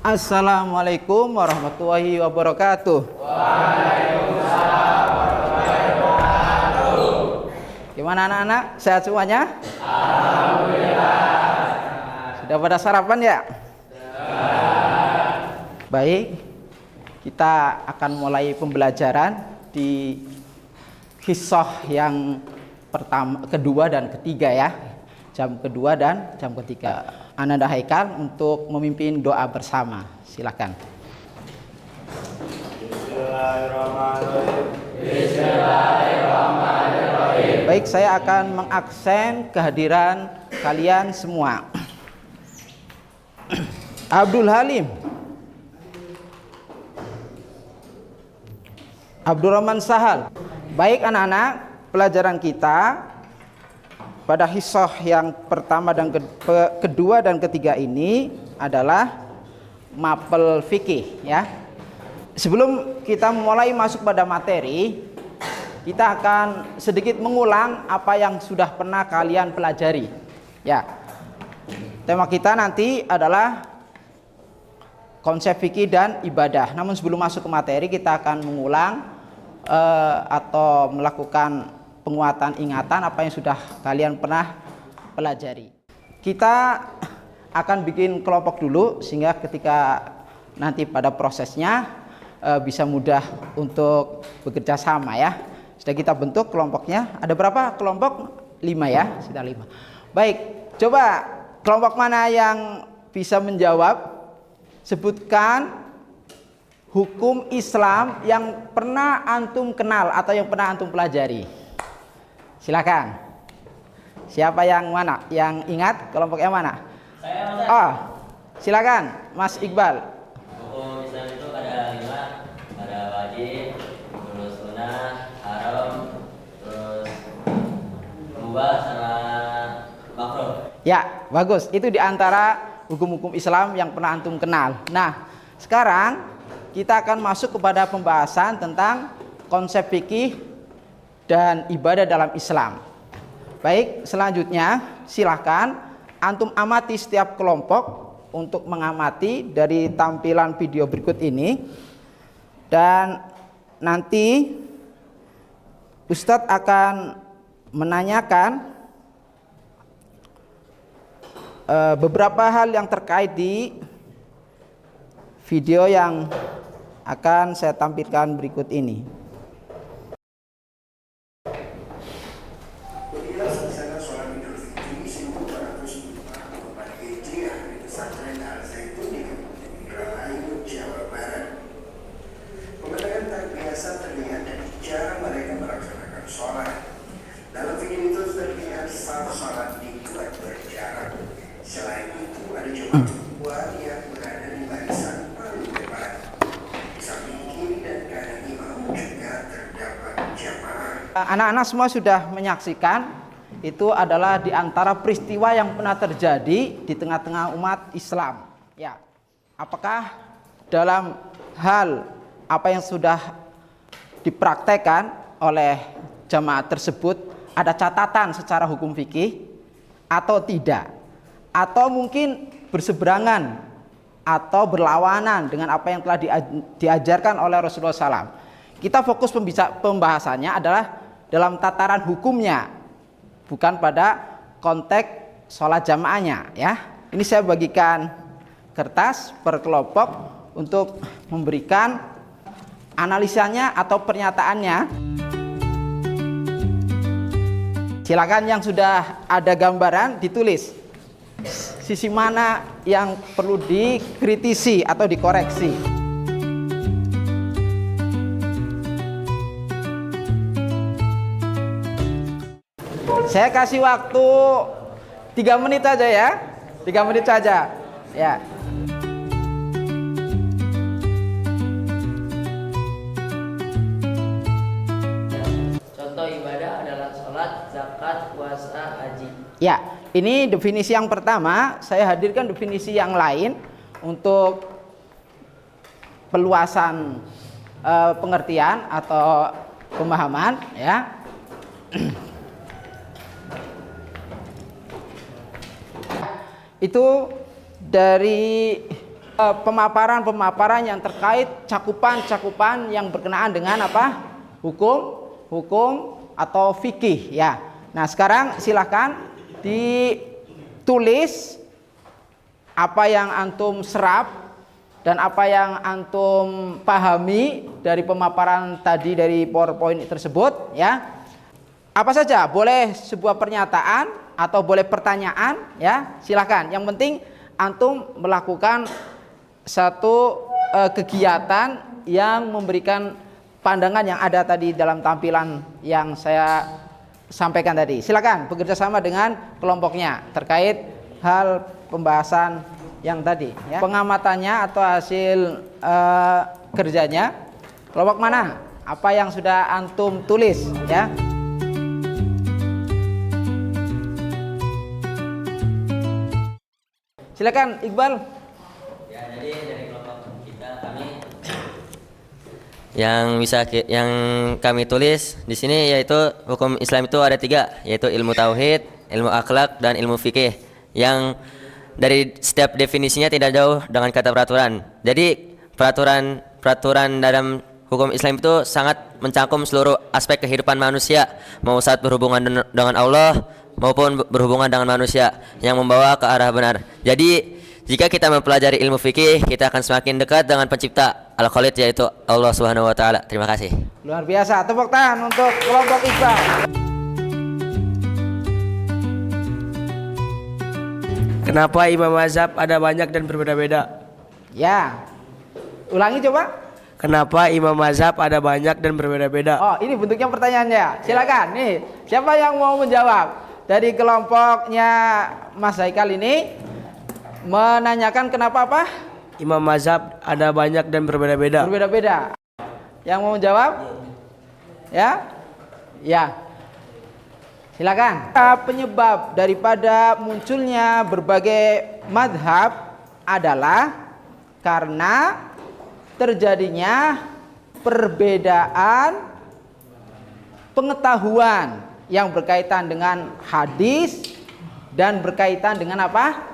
Assalamualaikum warahmatullahi wabarakatuh. Waalaikumsalam warahmatullahi wabarakatuh. Gimana anak-anak? Sehat semuanya? Alhamdulillah. Sudah pada sarapan ya? Baik, kita akan mulai pembelajaran di kisah yang pertama, kedua dan ketiga ya. Jam kedua dan jam ketiga. Ananda Haikal untuk memimpin doa bersama. Silakan. Bismillahirrahmanirrahim. Bismillahirrahmanirrahim. Baik, saya akan mengaksen kehadiran kalian semua. Abdul Halim, Abdurrahman Sahal. Baik anak-anak, pelajaran kita pada hisah yang pertama dan kedua dan ketiga ini adalah mapel fikih ya. Sebelum kita mulai masuk pada materi, kita akan sedikit mengulang apa yang sudah pernah kalian pelajari. Ya. Tema kita nanti adalah konsep fikih dan ibadah. Namun sebelum masuk ke materi, kita akan mengulang atau melakukan penguatan ingatan apa yang sudah kalian pernah pelajari. Kita akan bikin kelompok dulu sehingga ketika nanti pada prosesnya bisa mudah untuk bekerja sama ya. Sudah kita bentuk kelompoknya. Ada berapa kelompok? 5 ya, sudah 5. Baik, coba kelompok mana yang bisa menjawab? Sebutkan hukum Islam yang pernah antum kenal atau yang pernah antum pelajari. Silakan. Siapa yang mana? Yang ingat kelompok yang mana? Saya, Mas. Oh, silakan, Mas Iqbal. Hukum Islam itu ada 5, ada wajib, terus sunnah, haram, terus mubah sama makruh. Ya, bagus. Itu diantara hukum-hukum Islam yang pernah antum kenal. Nah, sekarang kita akan masuk kepada pembahasan tentang konsep fikih dan ibadah dalam Islam. Baik, selanjutnya silahkan antum amati setiap kelompok untuk mengamati dari tampilan video berikut ini. Dan nanti Ustadz akan menanyakan beberapa hal yang terkait di video yang akan saya tampilkan berikut ini. Anak-anak semua sudah menyaksikan, itu adalah di antara peristiwa yang pernah terjadi di tengah-tengah umat Islam. Ya, apakah dalam hal apa yang sudah dipraktekkan oleh jamaah tersebut ada catatan secara hukum fikih atau tidak? Atau mungkin berseberangan atau berlawanan dengan apa yang telah diajarkan oleh Rasulullah SAW. Kita fokus pembahasannya adalah dalam tataran hukumnya, bukan pada konteks sholat jamaahnya ya. Ini saya bagikan kertas per kelompok untuk memberikan analisanya atau pernyataannya. Silakan yang sudah ada gambaran ditulis sisi mana yang perlu dikritisi atau dikoreksi. Saya kasih waktu 3 menit aja ya. 3 menit saja. Ya. Contoh ibadah adalah sholat, zakat, puasa, haji. Ya, ini definisi yang pertama. Saya hadirkan definisi yang lain untuk peluasan pengertian atau pemahaman ya. Itu dari pemaparan yang terkait cakupan yang berkenaan dengan apa? Hukum atau fikih ya. Nah, sekarang silakan ditulis apa yang antum serap dan apa yang antum pahami dari pemaparan tadi dari PowerPoint tersebut ya. Apa saja, boleh sebuah pernyataan atau boleh pertanyaan ya, silakan. Yang penting antum melakukan satu kegiatan yang memberikan pandangan yang ada tadi dalam tampilan yang saya sampaikan tadi. Silakan bekerja sama dengan kelompoknya terkait hal pembahasan yang tadi ya. Pengamatannya atau hasil kerjanya kelompok mana? Apa yang sudah antum tulis ya? Silakan Iqbal. Ya, jadi dari kelompok kita yang kami tulis di sini yaitu hukum Islam itu ada 3, yaitu ilmu tauhid, ilmu akhlak, dan ilmu fikih. Yang dari setiap definisinya tidak jauh dengan kata peraturan. Jadi peraturan dalam hukum Islam itu sangat mencangkum seluruh aspek kehidupan manusia, mau saat berhubungan dengan Allah maupun berhubungan dengan manusia yang membawa ke arah benar. Jadi jika kita mempelajari ilmu fikih, kita akan semakin dekat dengan pencipta Al-Khalid, yaitu Allah Subhanahu wa taala. Terima kasih. Luar biasa. Tepuk tangan untuk kelompok Iqbal. Kenapa imam mazhab ada banyak dan berbeda-beda? Ya. Ulangi coba. Kenapa imam mazhab ada banyak dan berbeda-beda? Oh, ini bentuknya pertanyaannya. Silakan. Nih, siapa yang mau menjawab? Dari kelompoknya Mas Haikal ini menanyakan kenapa apa? Imam mazhab ada banyak dan berbeda-beda. Berbeda-beda. Yang mau menjawab? Ya? Ya. Silakan. Penyebab daripada munculnya berbagai madhab adalah karena terjadinya perbedaan pengetahuan yang berkaitan dengan hadis dan berkaitan dengan apa?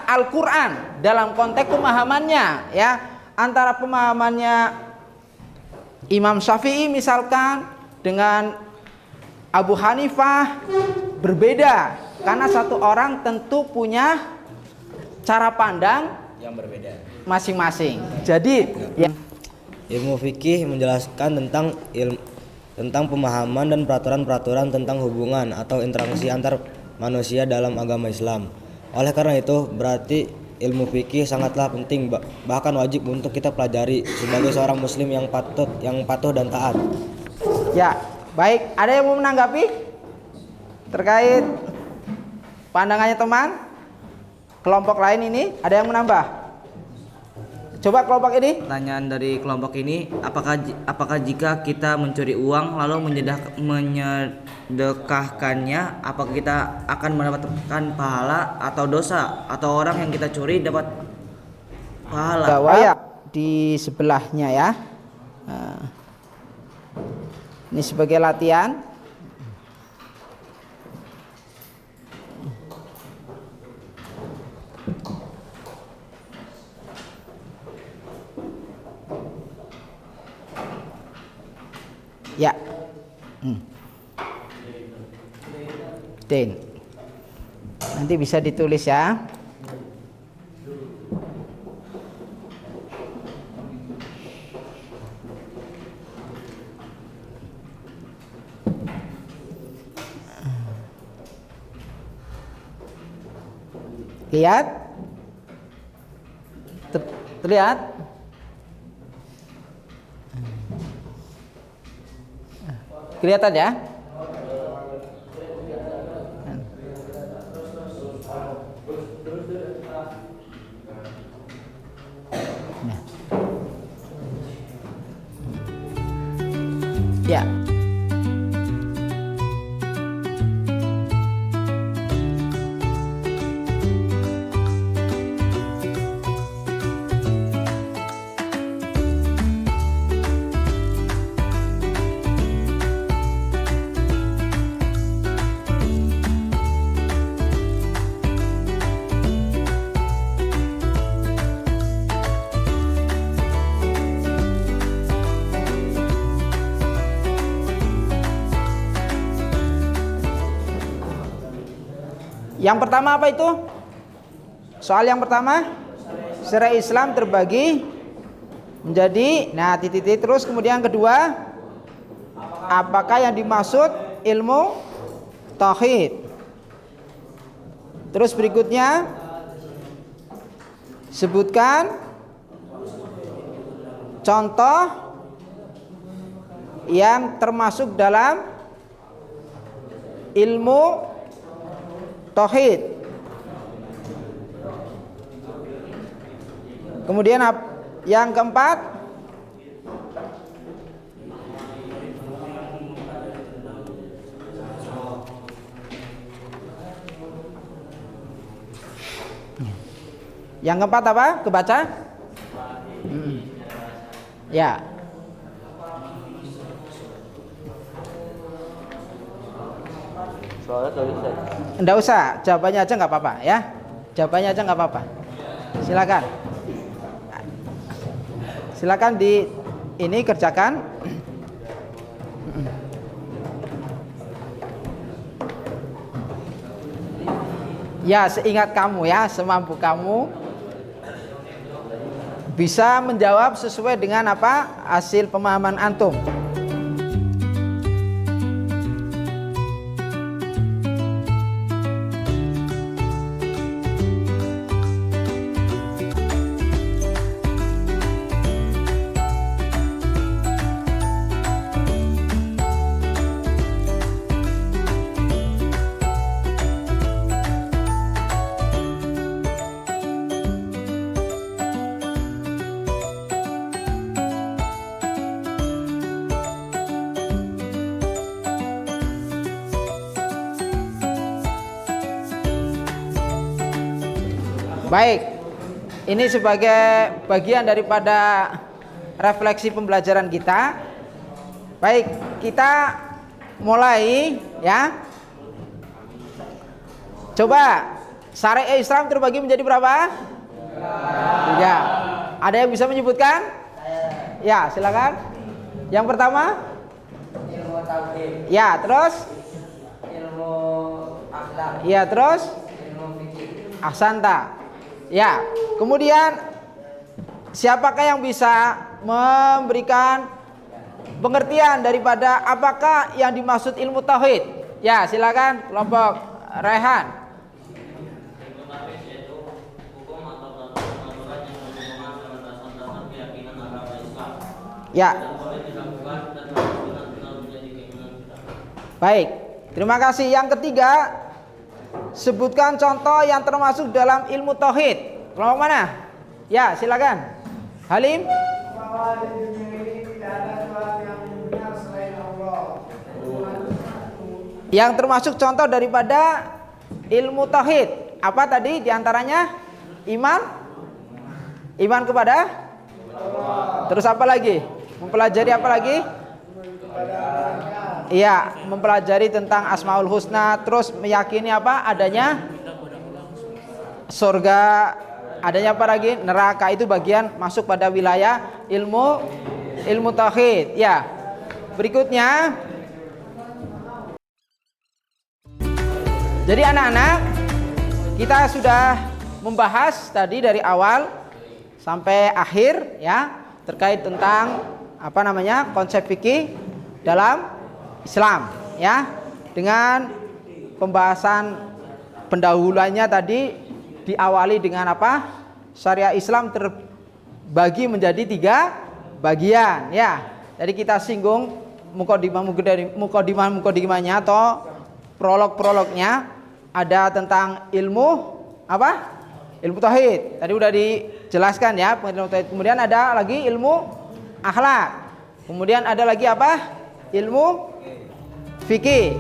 Al-Quran dalam konteks pemahamannya ya, antara pemahamannya Imam Syafi'i misalkan dengan Abu Hanifah berbeda karena satu orang tentu punya cara pandang yang berbeda masing-masing. Jadi ya. Ilmu fikih menjelaskan tentang pemahaman dan peraturan-peraturan tentang hubungan atau interaksi antar manusia dalam agama Islam. Oleh karena itu, berarti ilmu fikih sangatlah penting, bahkan wajib untuk kita pelajari sebagai seorang muslim yang patuh dan taat. Ya, baik. Ada yang mau menanggapi terkait pandangannya teman? Kelompok lain ini ada yang menambah? Coba kelompok ini. Pertanyaan dari kelompok ini, apakah jika kita mencuri uang lalu menyedekahkannya, apakah kita akan mendapatkan pahala atau dosa, atau orang yang kita curi dapat pahala? Jawab di sebelahnya ya. Ini sebagai latihan. Ya. Den. Nanti bisa ditulis ya. Lihat. Terlihat? Kelihatan ya? Ya. Yang pertama apa itu? Soal yang pertama, syariat Islam terbagi menjadi, nah titik-titik terus. Kemudian kedua, apakah yang dimaksud ilmu tauhid? Terus berikutnya, sebutkan contoh yang termasuk dalam ilmu tauhid. Kemudian yang keempat, apa? Kebaca? Ya. Enggak usah, jawabannya aja nggak apa-apa ya. Jawabannya aja nggak apa-apa. Silakan. Silakan di ini kerjakan. Ya, seingat kamu ya, semampu kamu bisa menjawab sesuai dengan apa hasil pemahaman antum. Baik, ini sebagai bagian daripada refleksi pembelajaran kita. Baik, kita mulai ya. Coba, syariat Islam terbagi menjadi berapa? 3. Ada yang bisa menyebutkan? Ya, silakan. Yang pertama? Ilmu tauhid, Ya, terus? ilmu akhlak, Ya, terus? ilmu fikih. Ahsanta. Ya, kemudian siapakah yang bisa memberikan pengertian daripada apakah yang dimaksud ilmu tauhid? Ya, silakan kelompok Rehan. Ya. Baik, terima kasih. Yang ketiga, sebutkan contoh yang termasuk dalam ilmu tauhid. Kelompok mana? Ya, silakan. Halim. Bahwa di dunia ini tidak ada Tuhan yang benar selain Allah. Yang termasuk contoh daripada ilmu tauhid. Apa tadi diantaranya? Iman. Iman kepada Allah. Terus apa lagi? Mempelajari apa lagi? Iya, mempelajari tentang Asmaul Husna, terus meyakini apa? Adanya surga, adanya apa lagi? Neraka. Itu bagian masuk pada wilayah ilmu tauhid. Ya. Berikutnya, jadi anak-anak, kita sudah membahas tadi dari awal sampai akhir ya, terkait tentang apa namanya? Konsep fikih dalam Islam ya, dengan pembahasan pendahuluannya tadi diawali dengan apa? Syariat Islam terbagi menjadi 3 bagian ya. Jadi kita singgung mukadimahnya atau prolog-prolognya, ada tentang ilmu apa? Ilmu tauhid. Tadi udah dijelaskan ya, ilmu tauhid. Kemudian ada lagi ilmu akhlak. Kemudian ada lagi apa? Ilmu fikih.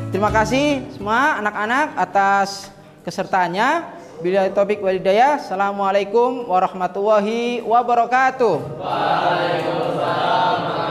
Terima kasih semua anak-anak atas kesertaannya. Billahi taufiq wal hidayah. Assalamualaikum warahmatullahi wabarakatuh. Waalaikumsalam.